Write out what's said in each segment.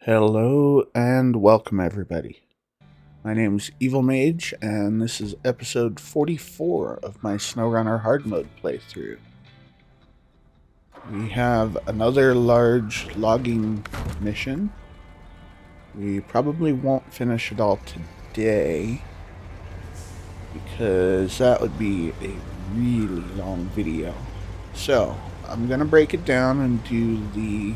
Hello and welcome, everybody. My name's Evil Mage, and this is episode 44 of my Snowrunner hard mode playthrough. We have another large logging mission. We probably won't finish it all today, because that would be a really long video. So, I'm going to break it down and do the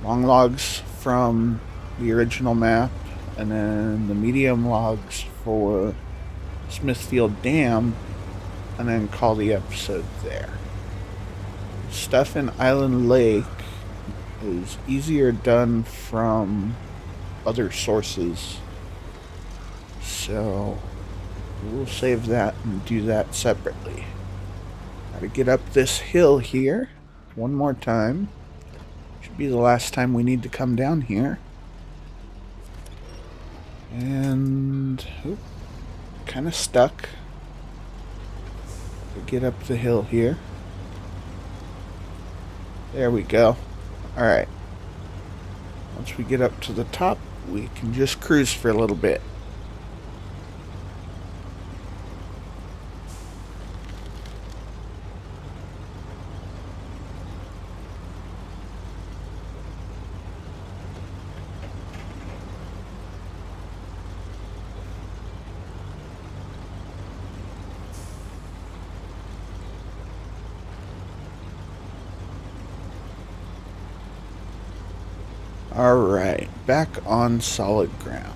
long logs from the original map, and then the medium logs for Smithfield Dam, and then call the episode there. Stuff in Island Lake is easier done from other sources, so we'll save that and do that separately. Gotta get up this hill here one more time. Should be the last time we need to come down here. And kind of stuck. Get up the hill here. There we go. Alright. Once we get up to the top, we can just cruise for a little bit. Alright, back on solid ground.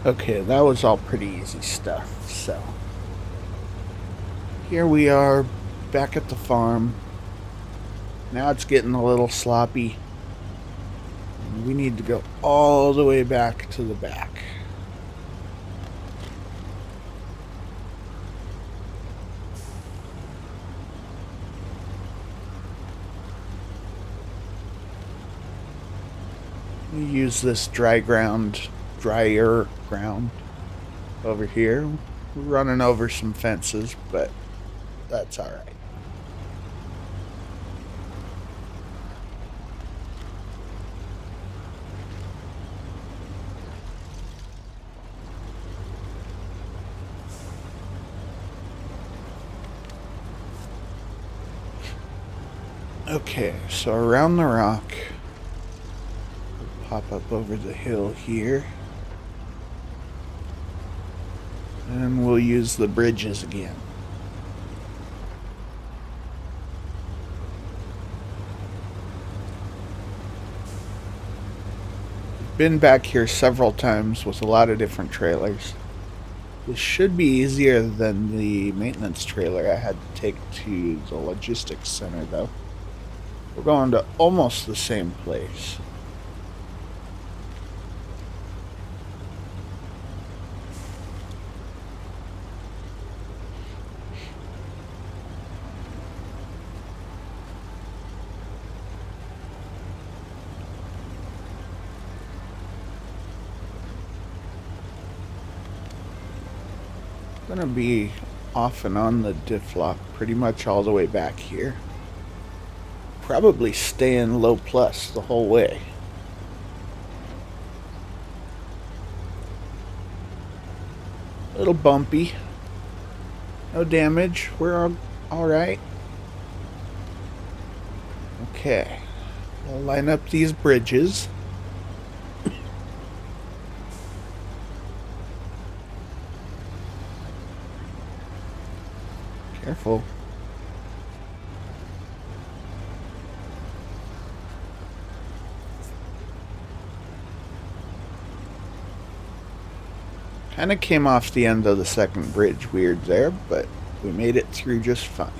Okay, that was all pretty easy stuff. So, here we are back at the farm. Now it's getting a little sloppy. We need to go all the way back to the back. We use this dryer ground over here. We're running over some fences, but that's all right. Okay, so around the rock, we'll pop up over the hill here. And we'll use the bridges again. Been back here several times with a lot of different trailers. This should be easier than the maintenance trailer I had to take to the logistics center, though. We're going to almost the same place. Gonna be off and on the diff lock pretty much all the way back here. Probably staying low plus the whole way. A little bumpy. No damage. We're all right. Okay. We'll line up these bridges. Careful. Kind of came off the end of the second bridge weird there, but we made it through just fine.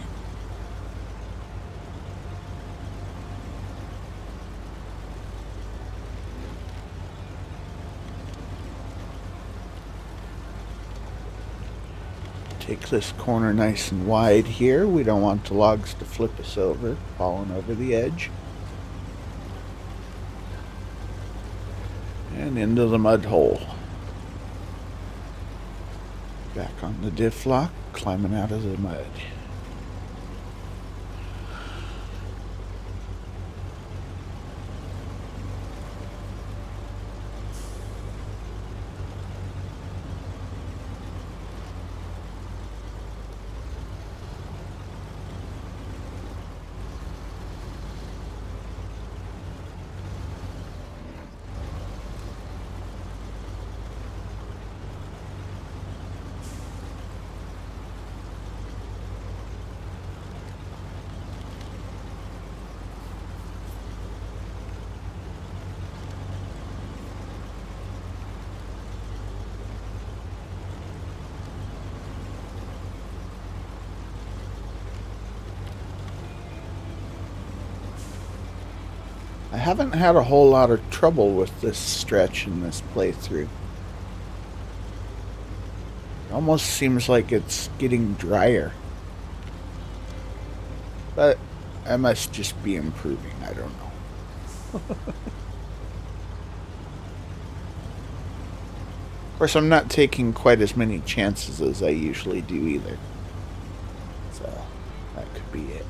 Take this corner nice and wide here. We don't want the logs to flip us over, falling over the edge. And into the mud hole. Back on the diff lock, climbing out of the mud. I haven't had a whole lot of trouble with this stretch in this playthrough. It almost seems like it's getting drier. But I must just be improving, I don't know. Of course, I'm not taking quite as many chances as I usually do either. So, that could be it.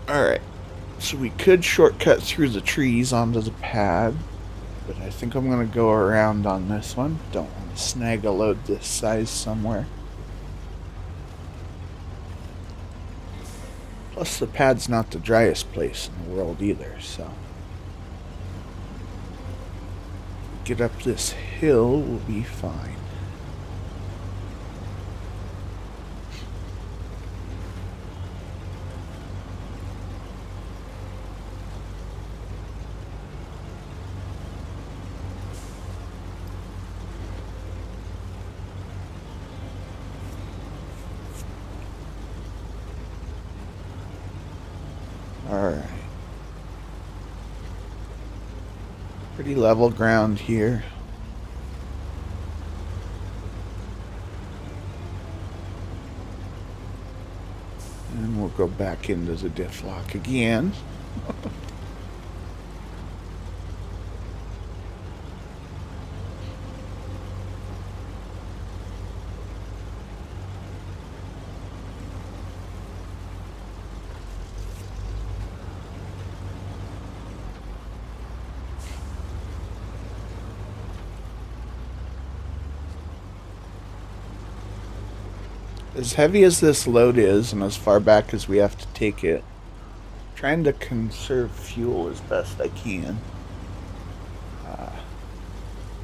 Alright, so we could shortcut through the trees onto the pad, but I think I'm going to go around on this one. Don't want to snag a load this size somewhere. Plus the pad's not the driest place in the world either, so... Get up this hill, we'll be fine. Alright. Pretty level ground here. And we'll go back into the diff lock again. As heavy as this load is, and as far back as we have to take it, I'm trying to conserve fuel as best I can.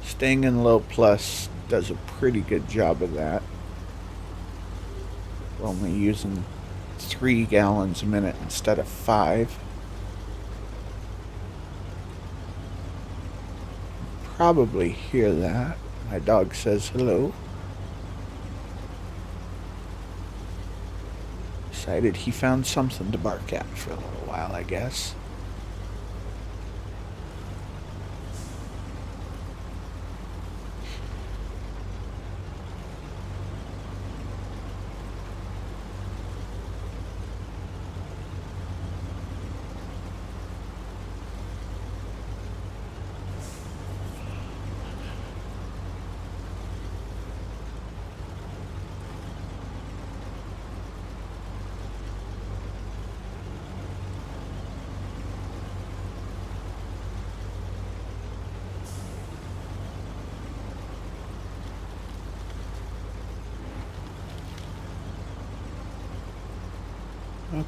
Staying in low plus does a pretty good job of that. We're only using 3 gallons a minute instead of 5. Probably hear that. My dog says hello. Decided he found something to bark at for a little while, I guess.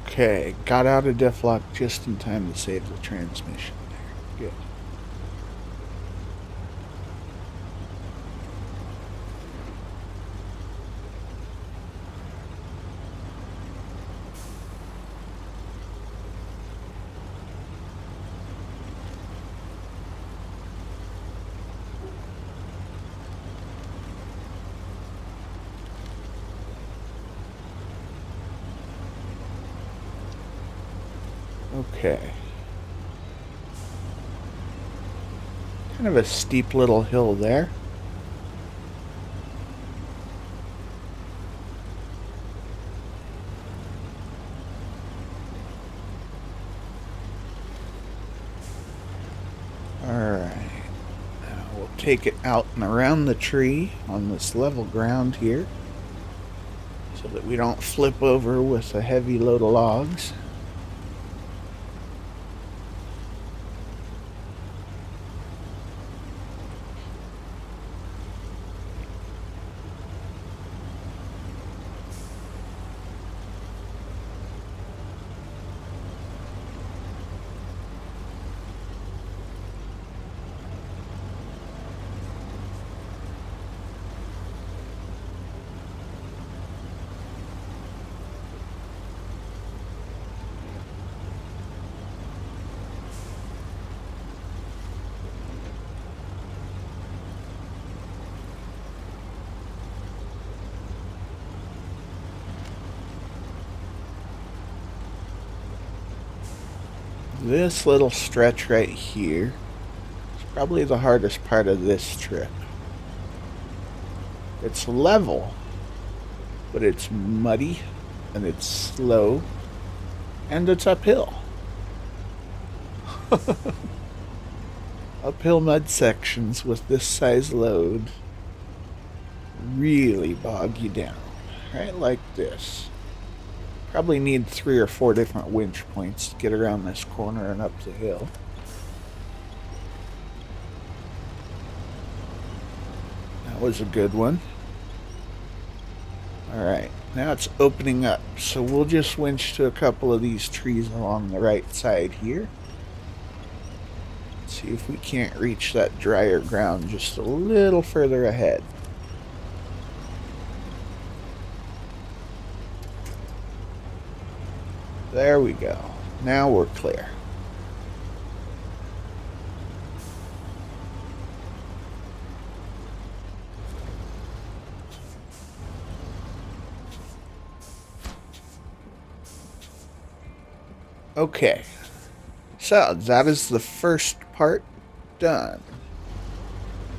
Okay, got out of diff lock just in time to save the transmission there. Good. Okay. Kind of a steep little hill there. Alright. Now we'll take it out and around the tree on this level ground here, so that we don't flip over with a heavy load of logs. This little stretch right here is probably the hardest part of this trip. It's level, but it's muddy, and it's slow, and it's uphill. Uphill mud sections with this size load really bog you down, right like this. Probably need 3 or 4 different winch points to get around this corner and up the hill. That was a good one. Alright, now it's opening up, so we'll just winch to a couple of these trees along the right side here. See if we can't reach that drier ground just a little further ahead. There we go. Now we're clear. Okay, so that is the first part done.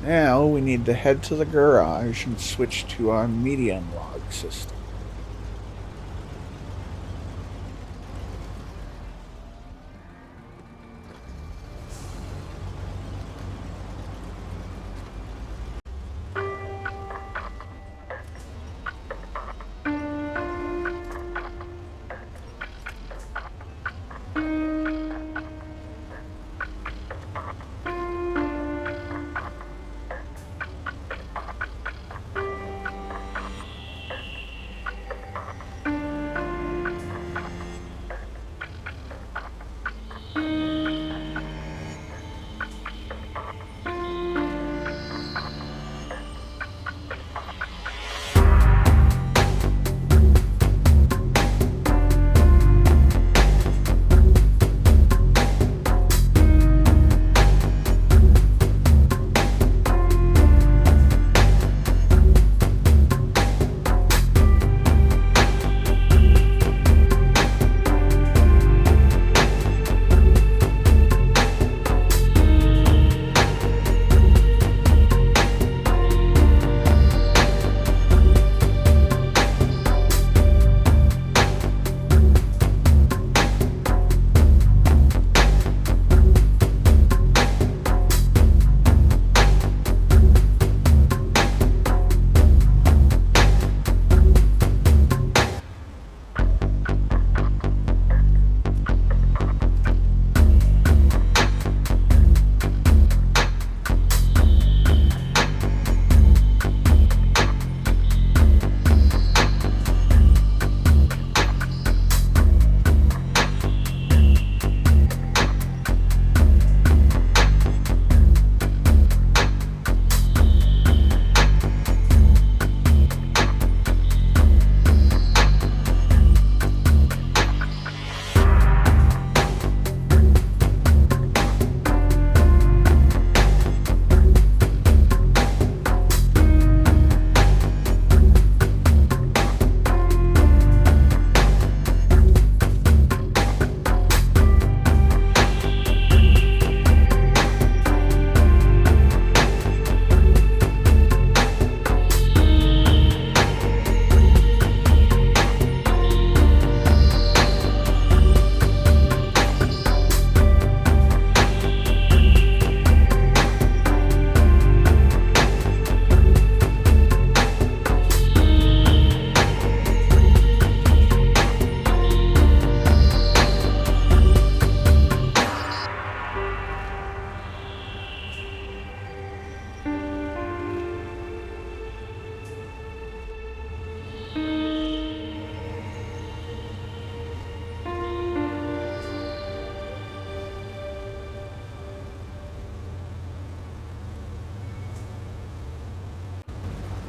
Now we need to head to the garage and switch to our medium log system.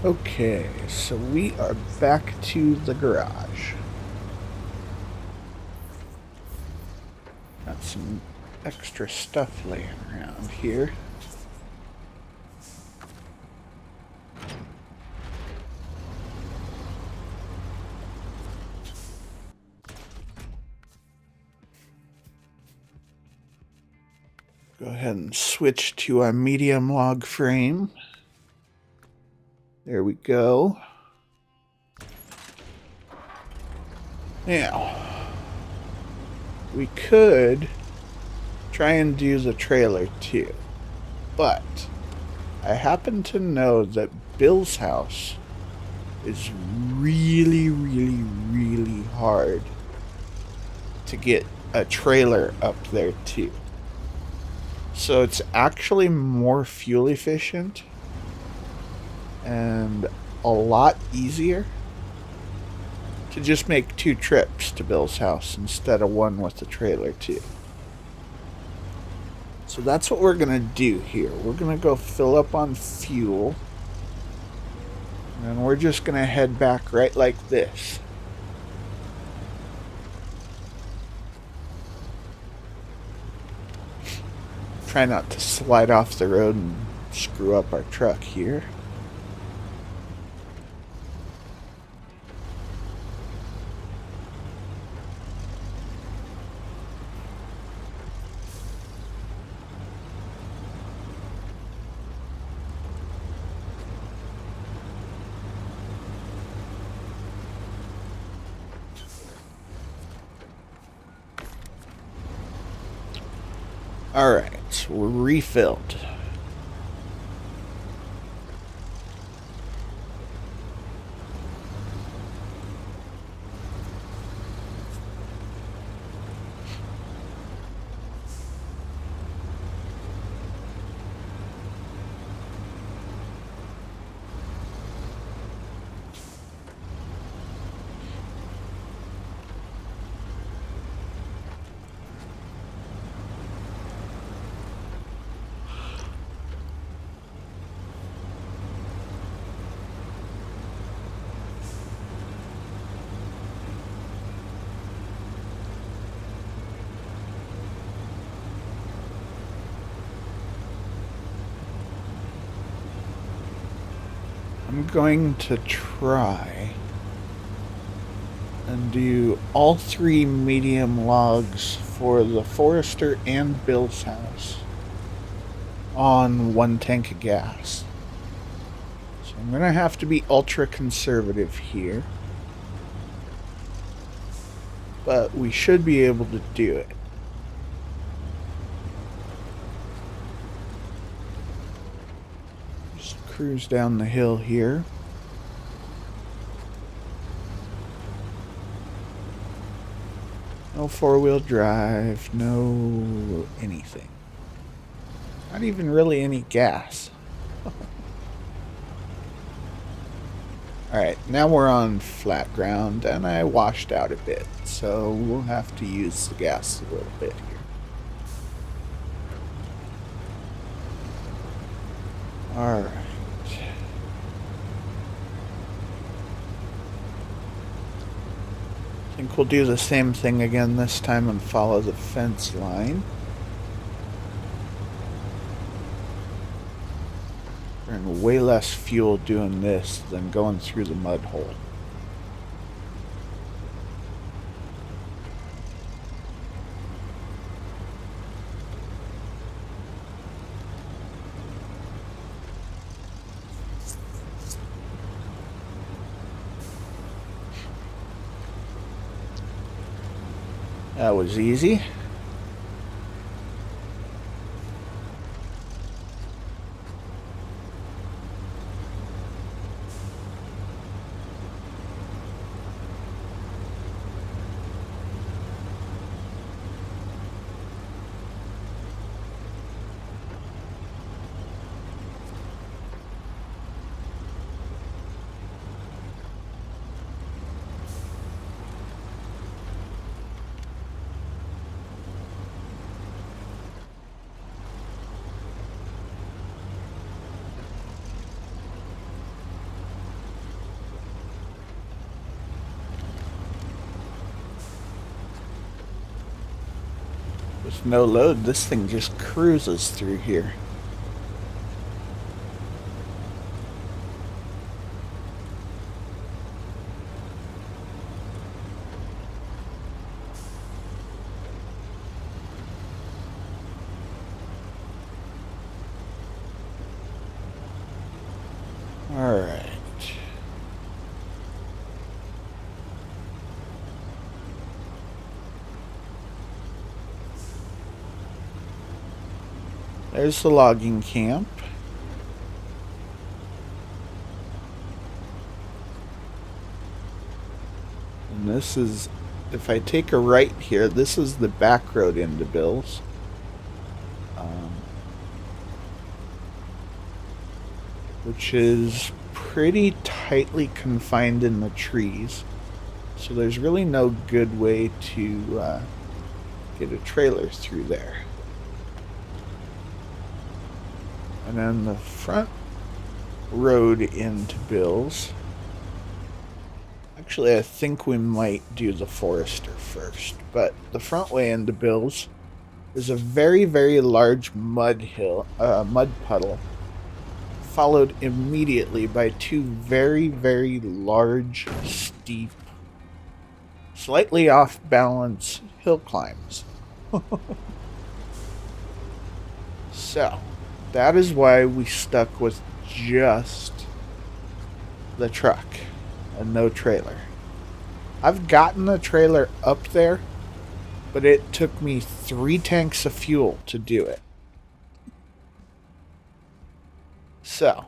Okay, so we are back to the garage. Got some extra stuff laying around here. Go ahead and switch to our medium log frame. There we go. Now, we could try and do the trailer too, but I happen to know that Bill's house is really, really, really hard to get a trailer up there too. So it's actually more fuel efficient and a lot easier to just make 2 trips to Bill's house instead of one with the trailer too. So that's what we're gonna do here. We're gonna go fill up on fuel, and we're just gonna head back right like this. Try not to slide off the road and screw up our truck here. Alright, we're refilled. I'm going to try and do all 3 medium logs for the forester and Bill's house on 1 tank of gas. So I'm going to have to be ultra conservative here, but we should be able to do it. Just cruise down the hill here. No 4-wheel drive, no anything. Not even really any gas. Alright, now we're on flat ground, and I washed out a bit, so we'll have to use the gas a little bit here. Alright. I think we'll do the same thing again this time and follow the fence line. Burn way less fuel doing this than going through the mud hole. That was easy. With no load, this thing just cruises through here. All right. There's the logging camp. And this is, if I take a right here, this is the back road into Bill's. Which is pretty tightly confined in the trees. So there's really no good way to get a trailer through there. And then the front road into Bill's. Actually, I think we might do the Forester first. But the front way into Bill's is a very, very large mud puddle, followed immediately by 2 very, very large, steep, slightly off balance hill climbs. So, that is why we stuck with just the truck and no trailer. I've gotten the trailer up there, but it took me 3 tanks of fuel to do it. So,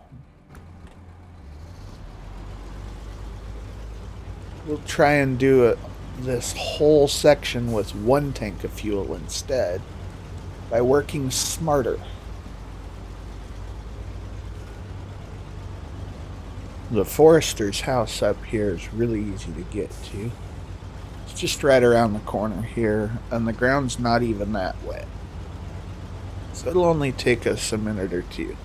we'll try and do this whole section with 1 tank of fuel instead by working smarter. The forester's house up here is really easy to get to. It's just right around the corner here, and the ground's not even that wet. So it'll only take us a minute or two.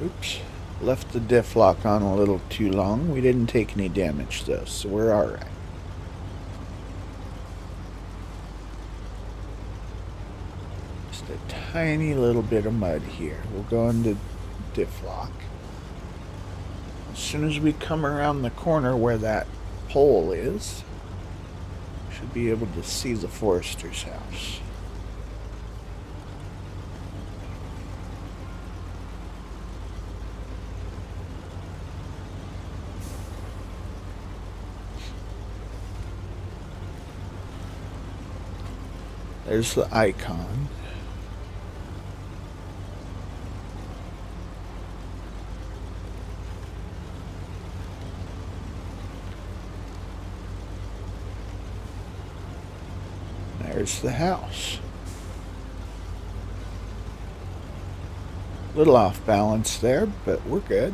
Oops, left the diff lock on a little too long. We didn't take any damage though, so we're alright. Just a tiny little bit of mud here. We'll go into diff lock. As soon as we come around the corner where that pole is, we should be able to see the forester's house. There's the icon. There's the house. Little off balance there, but we're good.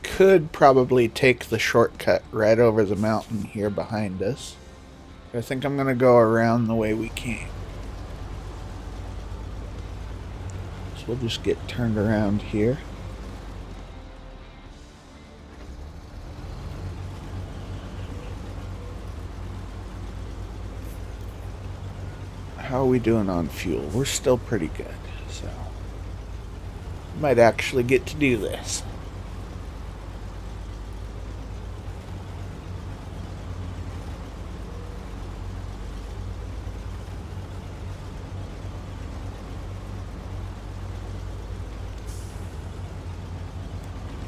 Could probably take the shortcut right over the mountain here behind us. I think I'm going to go around the way we came. So we'll just get turned around here. How are we doing on fuel? We're still pretty good, so might actually get to do this.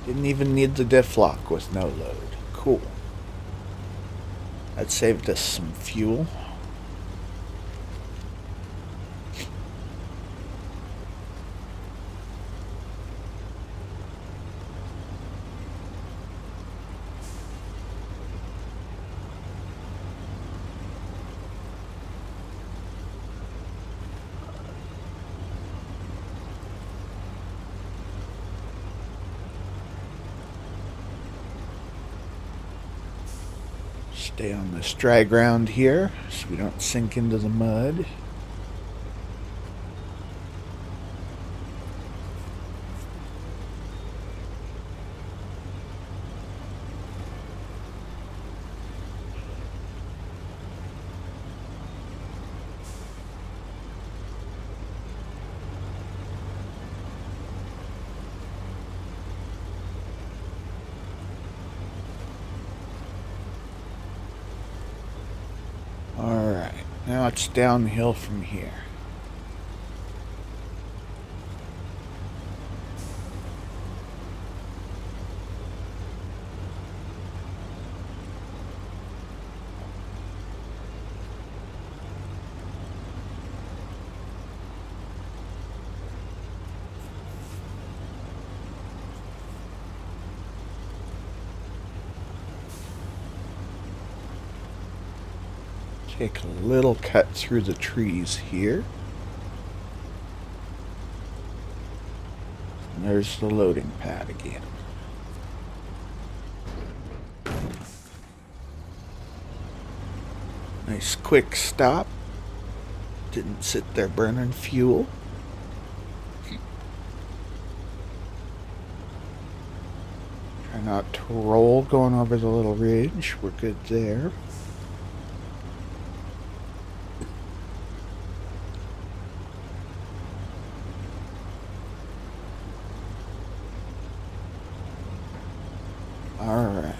Didn't even need the diff lock with no load. Cool. That saved us some fuel. Stay on this dry ground here so we don't sink into the mud. Alright, now it's downhill from here. Take a little cut through the trees here. And there's the loading pad again. Nice quick stop. Didn't sit there burning fuel. Try not to roll going over the little ridge. We're good there. All right.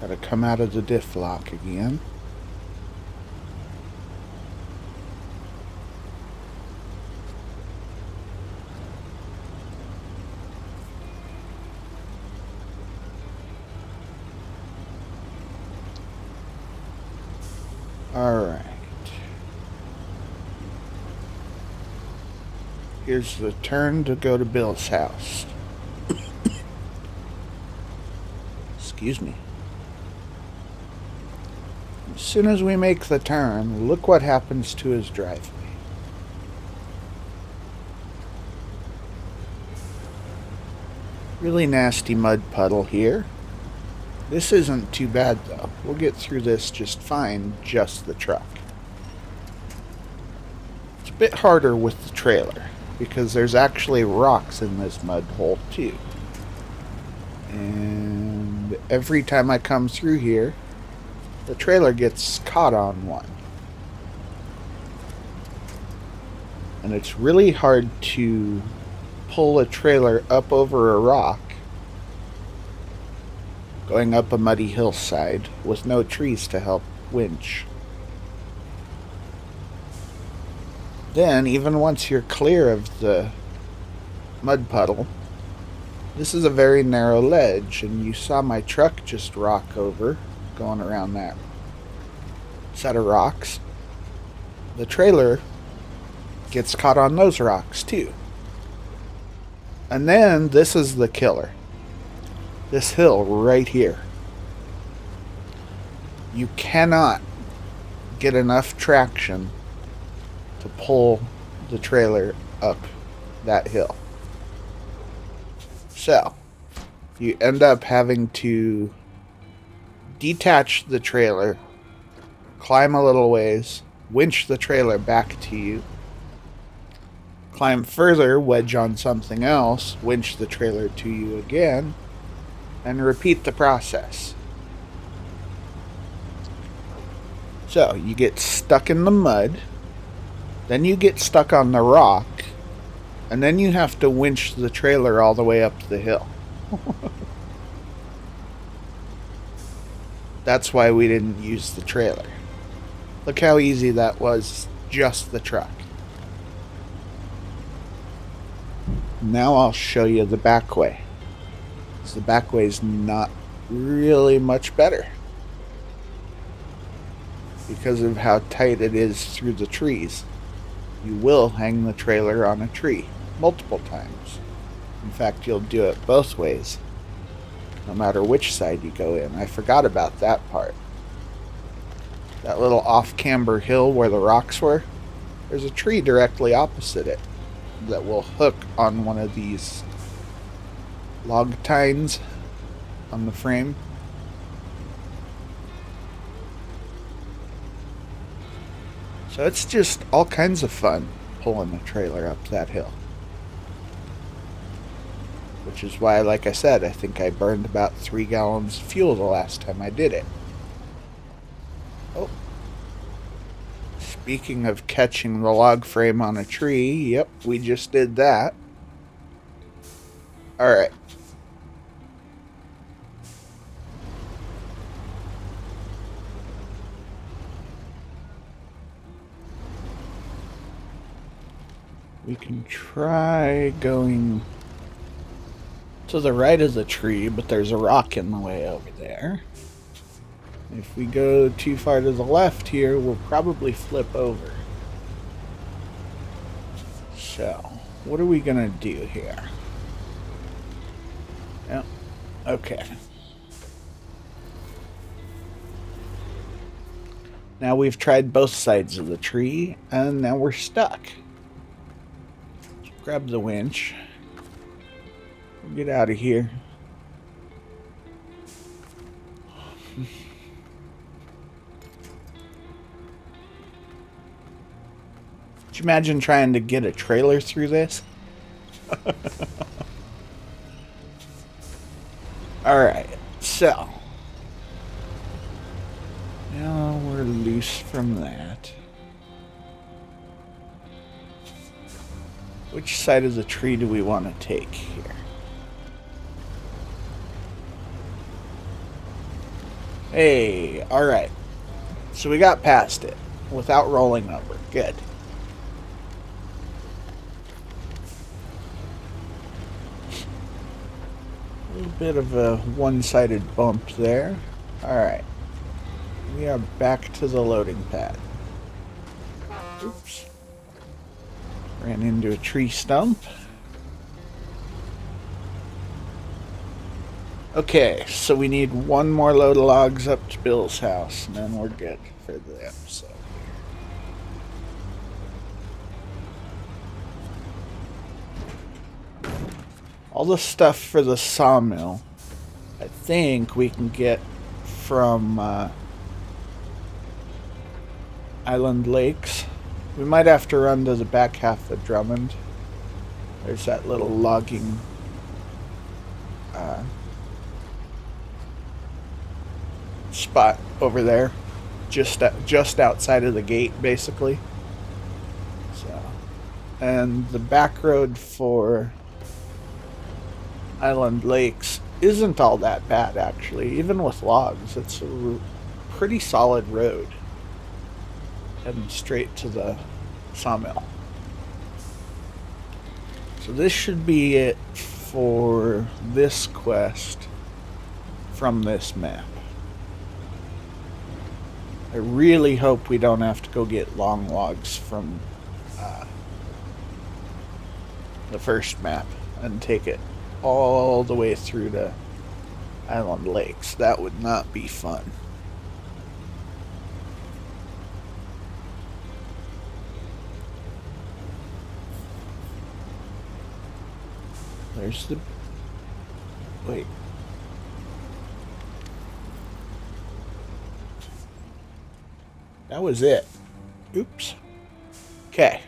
Gotta come out of the diff lock again. All right. Here's the turn to go to Bill's house. Excuse me. As soon as we make the turn, look what happens to his driveway. Really nasty mud puddle here. This isn't too bad though. We'll get through this just fine, just the truck. It's a bit harder with the trailer because there's actually rocks in this mud hole too. And every time I come through here, the trailer gets caught on one. And it's really hard to pull a trailer up over a rock going up a muddy hillside with no trees to help winch. Then, even once you're clear of the mud puddle, this is a very narrow ledge, and you saw my truck just rock over going around that set of rocks. The trailer gets caught on those rocks too. And then this is the killer. This hill right here. You cannot get enough traction to pull the trailer up that hill. So, you end up having to detach the trailer, climb a little ways, winch the trailer back to you, climb further, wedge on something else, winch the trailer to you again, and repeat the process. So, you get stuck in the mud, then you get stuck on the rock, and then you have to winch the trailer all the way up the hill. That's why we didn't use the trailer. Look how easy that was, just the truck. Now I'll show you the back way. The back way is not really much better because of how tight it is through the trees. You will hang the trailer on a tree multiple times. In fact, you'll do it both ways, no matter which side you go in. I forgot about that part. That little off-camber hill where the rocks were, there's a tree directly opposite it that will hook on one of these log tines on the frame. So it's just all kinds of fun pulling a trailer up that hill. Which is why, like I said, I think I burned about 3 gallons of fuel the last time I did it. Oh. Speaking of catching the log frame on a tree, yep, we just did that. Alright. We can try going to the right of the tree, but there's a rock in the way over there. If we go too far to the left here, we'll probably flip over. So, what are we gonna do here? Yep. Okay. Now we've tried both sides of the tree, and now we're stuck. Grab the winch. Get out of here. Could you imagine trying to get a trailer through this? Alright, so. Now we're loose from that. Which side of the tree do we want to take here? Hey, alright. So we got past it without rolling over. Good. A little bit of a one-sided bump there. Alright. We are back to the loading pad. Oops. Ran into a tree stump. Okay, so we need one more load of logs up to Bill's house, and then we're good for the episode. All the stuff for the sawmill, I think we can get from Island Lakes. We might have to run to the back half of Drummond. There's that little logging spot over there, just outside of the gate, basically. So, and the back road for Island Lakes isn't all that bad, actually. Even with logs, it's a pretty solid road, heading straight to the sawmill. So this should be it for this quest from this map. I really hope we don't have to go get long logs from the first map and take it all the way through to Island Lakes. That would not be fun. There's the... Wait. That was it. Oops. Okay.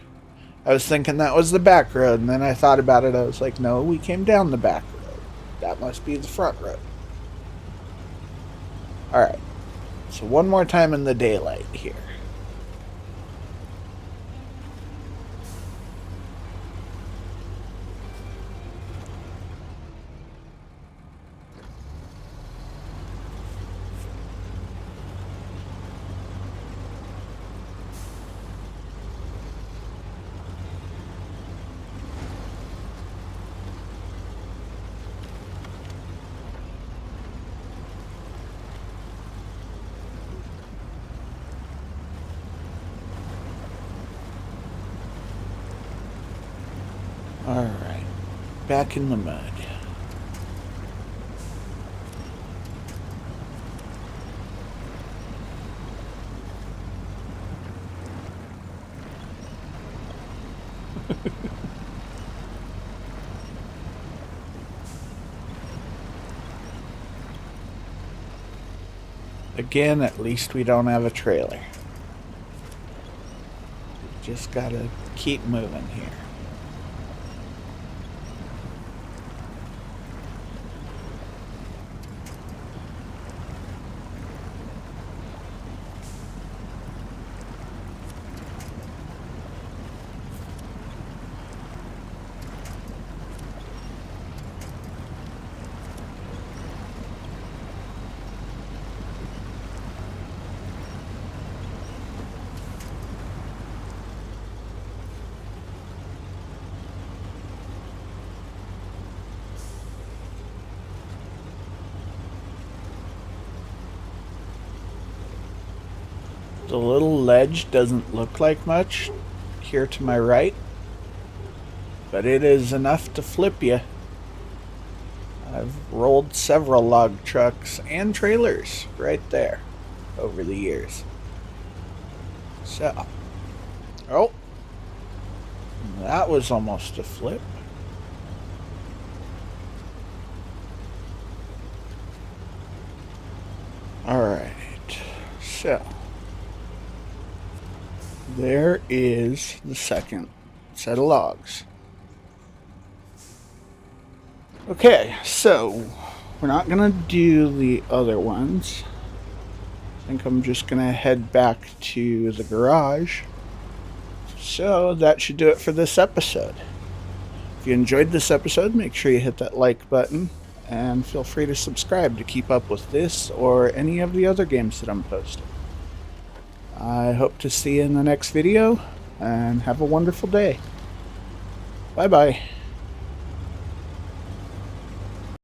I was thinking that was the back road, and then I thought about it. I was like, no, we came down the back road. That must be the front road. Alright. So one more time in the daylight here. Alright, back in the mud. Again, at least we don't have a trailer. Just gotta keep moving here. The little ledge doesn't look like much here to my right, but it is enough to flip you. I've rolled several log trucks and trailers right there over the years. So, oh, that was almost a flip. Alright, so there is the second set of logs. Okay, so we're not gonna do the other ones. I think I'm just gonna head back to the garage. So that should do it for this episode. If you enjoyed this episode, make sure you hit that like button and feel free to subscribe to keep up with this or any of the other games that I'm posting. I hope to see you in the next video, and have a wonderful day. Bye bye.